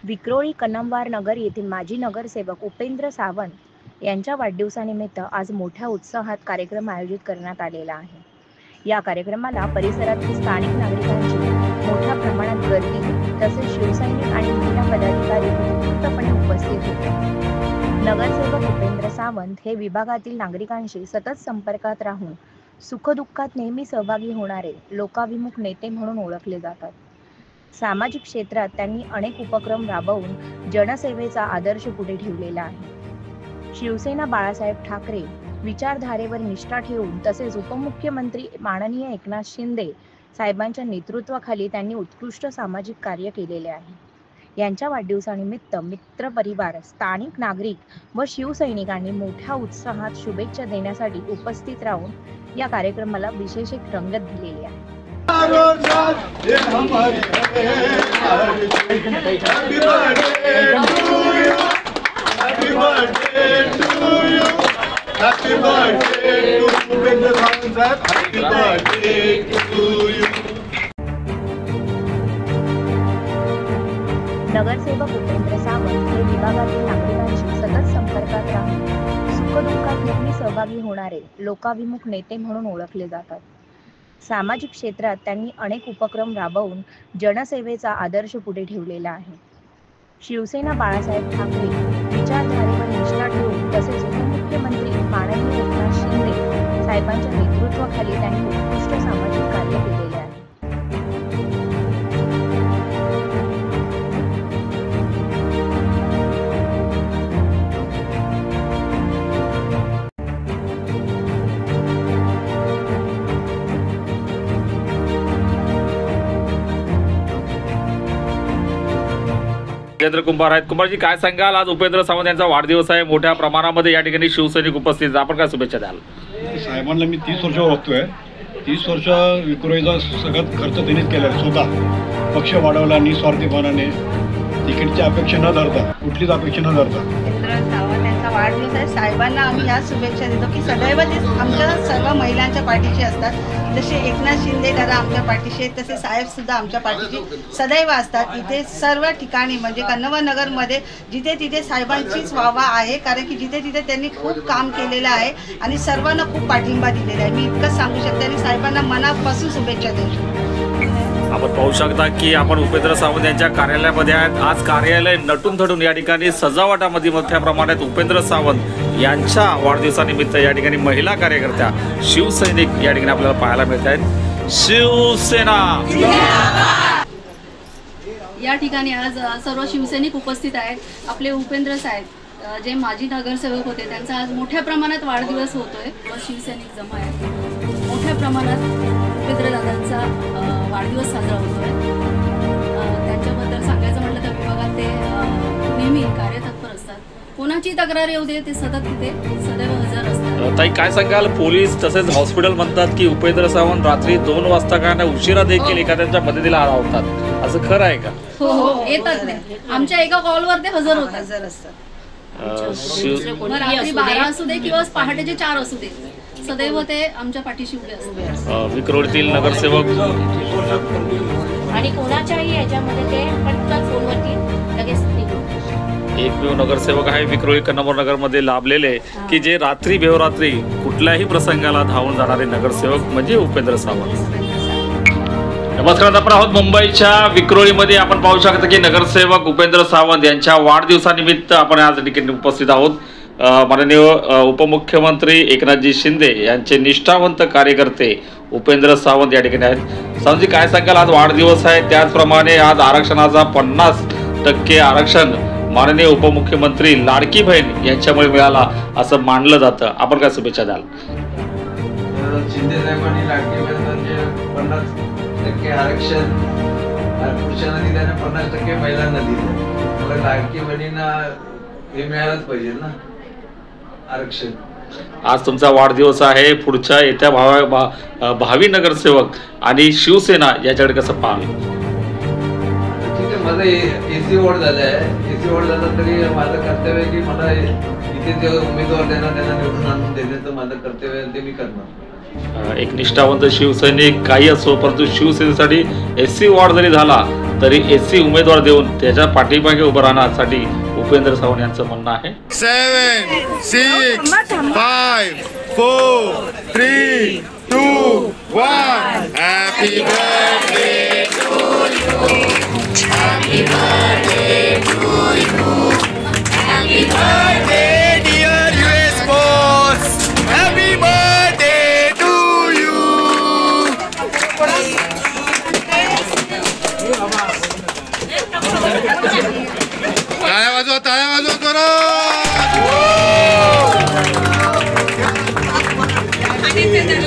विक्रोळी कन्नमवार नगर येथील माजी नगरसेवक उपेंद्र सावंत यांच्या वाढदिवसानिमित्त आज मोठ्या उत्साहात कार्यक्रम आयोजित करण्यात आलेला आहे। या कार्यक्रमाला परिसरातील स्थानिक नागरिकांची मोठ्या प्रमाणात गर्दी तसेच शिवसैनिक आणि महिला पदाधिकारी उत्स्फूर्तपणे उपस्थित होते। नगरसेवक उपेंद्र सावंत हे विभागातील नागरिकांशी सतत संपर्कात राहून सुखदुःखात नेहमी सहभागी होणारे लोकाभिमुख नेते म्हणून ओळखले जातात। सामाजिक क्षेत्रात त्यांनी अनेक उपक्रम राबवून जनसेवेचा आदर्श पुढे ठेवलेला आहे। शिवसेना बाळासाहेब ठाकरे विचारधारेवर निष्ठा ठेवून तसेच उपमुख्यमंत्री माननीय एकनाथ शिंदे साहेबांच्या नेतृत्वाखाली त्यांनी उत्कृष्ट सामाजिक कार्य केलेले आहे। यांच्या वाढदिवसानिमित्त मित्रपरिवार, स्थानिक नागरिक व शिवसैनिकांनी मोठ्या उत्साहात शुभेच्छा देण्यासाठी उपस्थित राहून या कार्यक्रमाला विशेष एक रंगत दिलेली आहे। नगरसेवक उपेंद्र सावंत हे विभागातील नागरिकांशी सतत संपर्कात राहून सुखदुःखात नेहमी सहभागी होणारे लोकाभिमुख नेते म्हणून ओळखले जातात। सामाजिक क्षेत्रात त्यांनी अनेक उपक्रम राबवून जनसेवेचा आदर्श पुढे ठेवलेला आहे। शिवसेना बाळासाहेब ठाकरे विचारधारेवर निष्ठा ठेवून तसेच उपमुख्यमंत्री माननीय एकनाथ शिंदे साहेबांच्या नेतृत्वाखाली त्यांनी उत्कृष्ट सामाजिक कार्य केलेले आहे। केंद्र कुंभार आहेत। कुंभारजी, काय सांगाल? आज उपेंद्र सावंत यांचा वाढदिवस आहे, मोठ्या प्रमाणामध्ये या ठिकाणी शिवसैनिक उपस्थित आहेत, आपण काय शुभेच्छा द्याल? साहेबांना मी 30 वर्ष ओळखतोय। 30 वर्ष विक्रोळीचा सगळं खर्च त्यांनीच केला, स्वतः पक्ष वाढवला निस्वार्थीपणाने, तिकीटची अपेक्षा न धरता, कुठलीच अपेक्षा न धरता। उपेंद्र सावंत यांचा वाढदिवस आहे। साहेबांना आम्ही या शुभेच्छा देतो की सदैव ते आमच्या सर्व महिलांच्या पाठीशी असतात। जसे एकनाथ शिंदे दादा आमच्या पाठीशी आहेत तसे साहेब सुद्धा आमच्या पाठीशी सदैव असतात। इथे सर्व ठिकाणी म्हणजे कन्नमवार नगरमध्ये जिथे तिथे साहेबांचीच वाहवा आहे, कारण की जिथे तिथे त्यांनी खूप काम केलेलं आहे आणि सर्वांना खूप पाठिंबा दिलेला आहे। मी इतकंच सांगू शकते आणि साहेबांना मनापासून शुभेच्छा देऊ शकते। आपण पाहू शकता की आपण उपेंद्र सावंत यांच्या कार्यालयामध्ये आहेत। आज कार्यालय नटून थटून या ठिकाणी सजावटामध्ये मोठ्या प्रमाणात उपेंद्र सावंत यांच्या वाढदिवसानिमित्त या ठिकाणी महिला कार्यकर्त्या, शिवसैनिक या ठिकाणी आपल्याला पाहायला मिळत आहेत। शिवसेना या ठिकाणी आज सर्व शिवसैनिक उपस्थित आहेत। आपले उपेंद्र साहेब जे माजी नगरसेवक होते त्यांचा आज मोठ्या प्रमाणात वाढदिवस होतोय व शिवसैनिक जमा आहेत। मोठ्या प्रमाणात उपेंद्र दादांचा वाढदिवस साजरा होतोय। त्यांच्याबद्दल सांगायचं म्हटलं तर विभागात ते नेहमी कार्यतत्पर असतात। कोणाची तक्रार येऊ दे ते सतत तिथे सदैव हजर असतात। ताई, काय सांगाल? पोलीस तसेच हॉस्पिटल म्हणतात की उपेंद्र सावंत रात्री 2 वाजता काय उशिरा देखील एखाद्याच्या मदतीला आवतात, असं खरं आहे का? हो हो, येतात ते आमच्या एका कॉलवर ते हजर होतात, हजर असतात। रात्री 12 असू दे किंवा पहाटेचे 4 असू दे, सदैव ते आमच्या पाठीशी उभे असतात। विक्रोळीतील नगरसेवक आणि कोणाच्याही याच्यामध्ये ते पटकन फोनवरती लगेच एकमेव नगरसेवक आहे विक्रोळी कन्नमवार नगरमध्ये लाभलेले की जे रात्री बेवरात्री कुठल्याही प्रसंगाला धावून जाणारे नगरसेवक म्हणजे उपेंद्र सावंत। नमस्कार, आपण आहोत मुंबईच्या विक्रोळीमध्ये। आपण पाहू शकता की नगरसेवक उपेंद्र सावंत यांच्या वाढदिवसानिमित्त आपण आज ठिकाणी उपस्थित आहोत। माननीय उपमुख्यमंत्री एकनाथजी शिंदे यांचे निष्ठावंत कार्यकर्ते उपेंद्र सावंत या ठिकाणी आहेत। सावंतजी, काय सांगाल? आज वाढदिवस आहे, त्याचप्रमाणे आज आरक्षणाचा 50% आरक्षण माननीय उपमुख्यमंत्री लाडकी बहीण यांच्यामुळे मिळाला असं मानलं जातं, आपण काय शुभेच्छा द्याल? शिंदे साहेबांनी लाडकी बहिणीचे 50% आरक्षण पुरुषांना दिल्याने 50% महिलांना दिलं, तर लाडकी बहिणींना हे मिळालंच पाहिजे ना आरक्षण। आज तुमचा वाढदिवस आहे, पुढच्या येत्या भावी नगरसेवक आणि शिवसेना याच्याकडे कसं पाहाल? ठीक आहे, माझं एसी वॉर्ड झालं आहे। एसी वॉर्ड झालं तरी माझं कर्तव्य आहे की मला इथे जे उमेदवार त्यांना निवडून आणून देण्याचं माझं कर्तव्य आहे, ते मी करणार। एक निष्ठावंत शिवसैनिक काही असो, परंतु शिवसेनेसाठी एससी वॉर्ड जरी झाला तरी एससी उमेदवार देऊन त्याच्या पाठीमागे उभं राहण्यासाठी उपेंद्र सावंत यांचं म्हणणं आहे. 7, 6, 5, 4, 3, 2, 1. Happy birthday to you. Happy birthday to you. Happy birthday dear US boss. Happy birthday to you. टाळ्या वाजवा करा. एक मिनिट